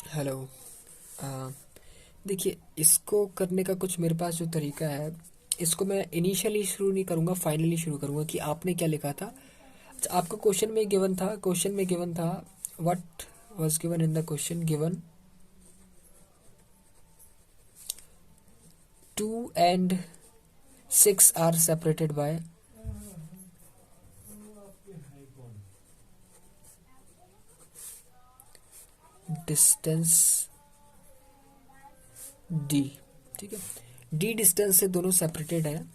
Hello. अ, देखिए, इसको करने का कुछ मेरे पास जो तरीका है, इसको मैं इनिशियली शुरू नहीं करूँगा, फाइनली शुरू करूँगा कि आपने क्या लिखा था। अच्छा, आपका क्वेश्चन में गिवन था what was given in the question given 2 and 6 are separated by distance D. ठीक है, डी डिस्टेंस से दोनों सेपरेटेड है।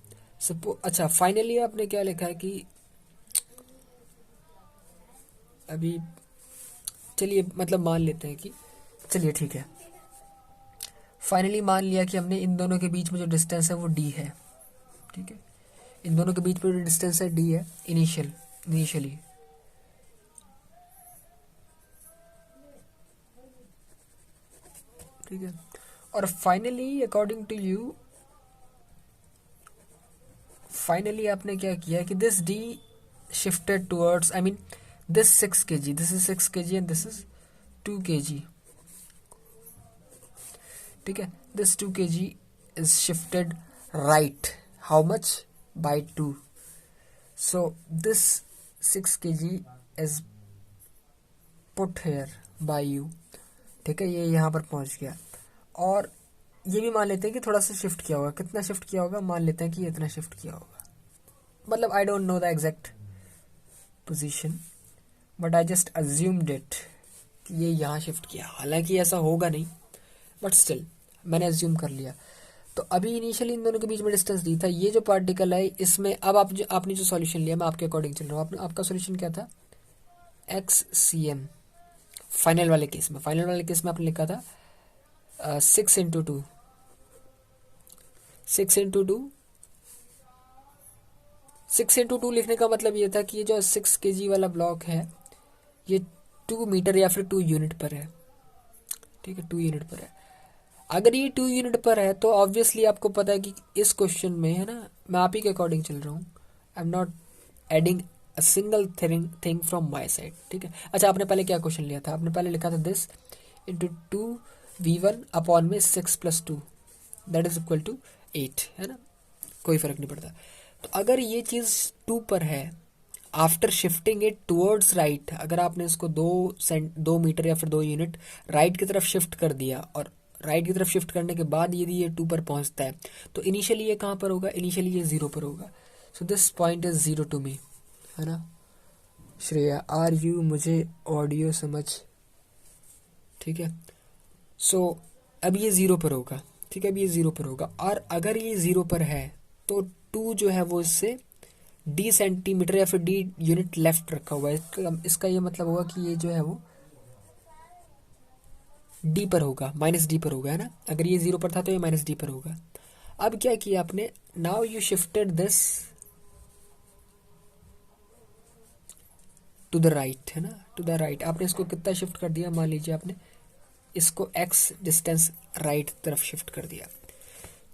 सपो अच्छा, फाइनली आपने क्या लिखा है कि अभी, चलिए मतलब मान लेते हैं कि, चलिए ठीक है, फाइनली मान लिया कि हमने इन दोनों के बीच में जो डिस्टेंस है वो डी है। ठीक है, इन दोनों के बीच में जो डिस्टेंस है डी है इनिशियली। ठीक है, और finally according to you, finally आपने क्या किया कि this D shifted towards, I mean this 6 kg, this is 6 kg and this is 2 kg। ठीक है, this 2 kg is shifted right, how much, by 2। So this 6 kg is put here by you. ठीक है, ये यहाँ पर पहुँच गया। और ये भी मान लेते हैं कि थोड़ा सा शिफ्ट किया होगा। कितना शिफ्ट किया होगा, मान लेते हैं कि इतना शिफ्ट किया होगा। मतलब I don't know the exact position, but I just assumed it कि ये यहाँ शिफ्ट किया। हालांकि ऐसा होगा नहीं, बट स्टिल मैंने अज्यूम कर लिया। तो अभी इनिशियली इन दोनों के बीच में डिस्टेंस दी था। ये जो पार्टिकल है इसमें, अब आपने जो सॉल्यूशन लिया, मैं आपके अकॉर्डिंग चल रहा हूँ। आपका सॉल्यूशन क्या था, एक्स सी एम। फाइनल वाले केस में आपने लिखा था 6 into 2, 6 into 2। 6 into 2 लिखने का मतलब ये था कि ये जो 6 kg वाला ब्लॉक है ये 2 मीटर या फिर 2 यूनिट पर है। ठीक है, 2 यूनिट पर है। अगर ये 2 यूनिट पर है तो ऑब्वियसली आपको पता है कि इस क्वेश्चन में, है ना, मैं आप ही के अकॉर्डिंग चल रहा हूँ। I am not adding a single thing from my side. ठीक है, अच्छा, आपने पहले क्या क्वेश्चन लिया था, आपने पहले लिखा था दिस इंटू 2v1 अपॉन में 6 + 2 दैट इज इक्वल टू 8, है ना, कोई फर्क नहीं पड़ता। तो अगर ये चीज़ 2 पर है, after shifting it towards right, अगर आपने इसको 2 मीटर या फिर 2 यूनिट राइट की तरफ शिफ्ट कर दिया, और राइट की तरफ शिफ्ट करने के बाद यदि ये 2 पर पहुंचता है, तो इनिशियली ये कहाँ पर होगा, इनिशियली ये 0 पर होगा। So this point is 0 to me, है ना। श्रेया, आर यू, मुझे ऑडियो समझ, ठीक है। सो अब ये 0 पर होगा। ठीक है, अब ये 0 पर होगा, और अगर ये 0 पर है तो 2 जो है वो इससे डी सेंटीमीटर या फिर डी यूनिट लेफ्ट रखा हुआ है। इसका ये मतलब होगा कि ये जो है वो डी पर होगा, माइनस डी पर होगा, है ना। अगर ये 0 पर था तो ये माइनस डी पर होगा। अब क्या किया आपने, now you shifted this to the right, है ना, टू द राइट। आपने इसको कितना शिफ्ट कर दिया, मान लीजिए आपने इसको एक्स डिस्टेंस राइट तरफ शिफ्ट कर दिया।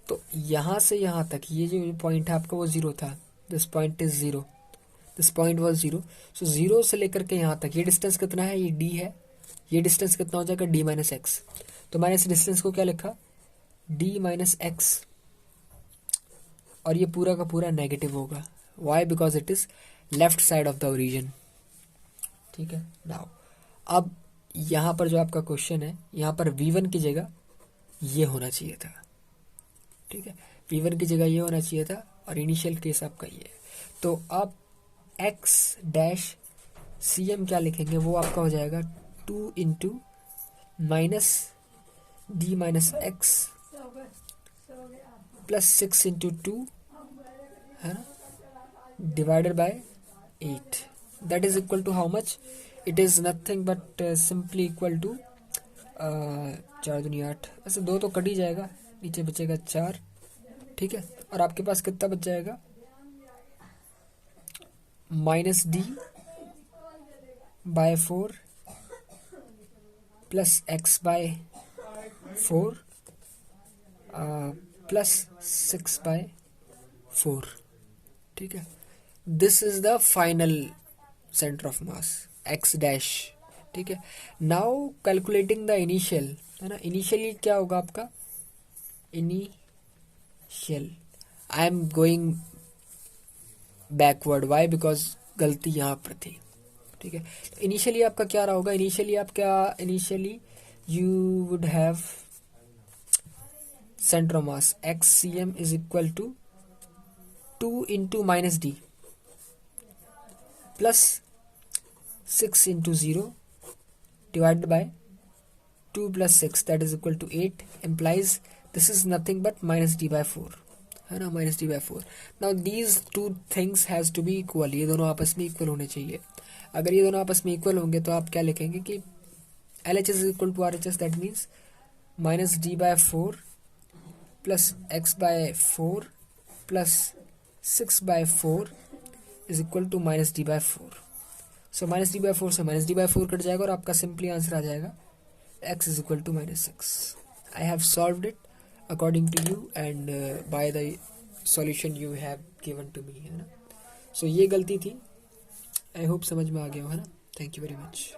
तो यहाँ से यहाँ तक ये जो पॉइंट है आपका वो 0 था। This point is 0, this point was 0। सो 0 से लेकर के यहाँ तक ये डिस्टेंस कितना है, ये डी है। ये डिस्टेंस कितना हो जाएगा, डी माइनस एक्स। तो मैंने इस डिस्टेंस को क्या लिखा, डी माइनस एक्स, और ये पूरा का पूरा नेगेटिव होगा। Why, because it is left side of the origin. ठीक है, नाउ अब यहाँ पर जो आपका क्वेश्चन है, यहाँ पर v1 की जगह ये होना चाहिए था। ठीक है, v1 की जगह ये होना चाहिए था, और इनिशियल केस आपका ये है। तो आप x डैश सी एम क्या लिखेंगे, वो आपका हो जाएगा 2 into minus D minus X plus 6 into 2, है ना, divided by 8। That is equal to how much, it is nothing but simply equal to 4 दूनी 8, ऐसे 2 तो कट ही जाएगा, नीचे बचेगा 4। ठीक है, और आपके पास कितना बच जाएगा, minus D by 4 plus X by 4 plus 6/4। ठीक है, this is the final centre of mass, X dash ठीक है। नाउ कैलकुलेटिंग द इनिशियल, है ना, इनिशियली क्या होगा आपका, initial, I am going backward, why, because गलती यहाँ पर थी, ठीक है। तो इनिशियली आपका क्या रहा होगा, initially you would have centre of mass XCM is equal to 2 into minus D plus 6 into 0 divided by 2 plus 6 that is equal to 8 implies this is nothing but minus d by 4, है ना, minus d by 4. now these two things has to be equal, ये दोनों आपस में equal होने चाहिए। अगर ये दोनों आपस में इक्वल होंगे तो आप क्या लिखेंगे कि LHS is equal to RHS, that means minus d by 4 plus x by 4 plus 6 by 4 is equal to minus d by 4. So minus D by 4 से माइनस डी बाई 4 कट जाएगा और आपका सिंपली आंसर आ जाएगा x is equal to -6. I have solved it according to you and by the solution you have given to me, है ना। सो ये गलती थी, आई होप समझ में आ गया हो, है ना। Thank you very much.